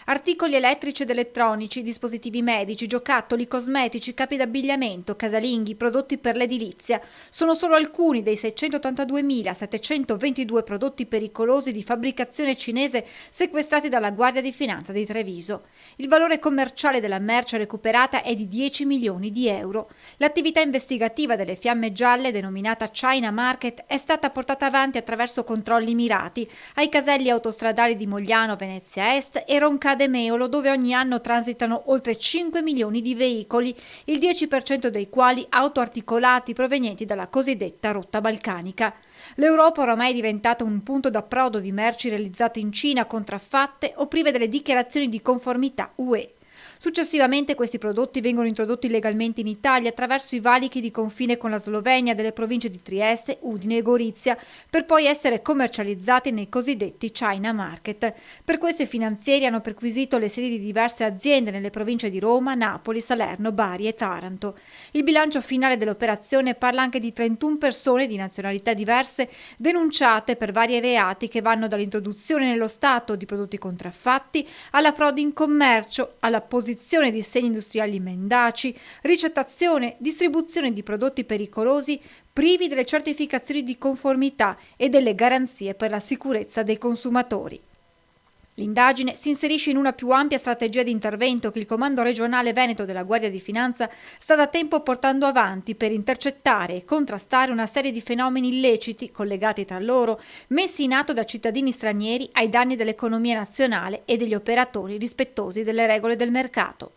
Articoli elettrici ed elettronici, dispositivi medici, giocattoli, cosmetici, capi d'abbigliamento, casalinghi, prodotti per l'edilizia sono solo alcuni dei 682.722 prodotti pericolosi di fabbricazione cinese sequestrati dalla Guardia di Finanza di Treviso. Il valore commerciale della merce recuperata è di 10 milioni di euro. L'attività investigativa delle Fiamme Gialle, denominata China Market, è stata portata avanti attraverso controlli mirati ai caselli autostradali di Mogliano, Venezia Est e Roncade Meolo, dove ogni anno transitano oltre 5 milioni di veicoli, il 10% dei quali auto articolati provenienti dalla cosiddetta rotta balcanica. L'Europa oramai è diventata un punto d'approdo di merci realizzate in Cina, contraffatte o prive delle dichiarazioni di conformità UE. Successivamente questi prodotti vengono introdotti legalmente in Italia attraverso i valichi di confine con la Slovenia delle province di Trieste, Udine e Gorizia, per poi essere commercializzati nei cosiddetti China Market. Per questo i finanzieri hanno perquisito le sedi di diverse aziende nelle province di Roma, Napoli, Salerno, Bari e Taranto. Il bilancio finale dell'operazione parla anche di 31 persone di nazionalità diverse denunciate per vari reati che vanno dall'introduzione nello Stato di prodotti contraffatti alla frode in commercio, alla posizione di segni industriali mendaci, ricettazione, distribuzione di prodotti pericolosi privi delle certificazioni di conformità e delle garanzie per la sicurezza dei consumatori. L'indagine si inserisce in una più ampia strategia di intervento che il Comando regionale Veneto della Guardia di Finanza sta da tempo portando avanti per intercettare e contrastare una serie di fenomeni illeciti collegati tra loro, messi in atto da cittadini stranieri ai danni dell'economia nazionale e degli operatori rispettosi delle regole del mercato.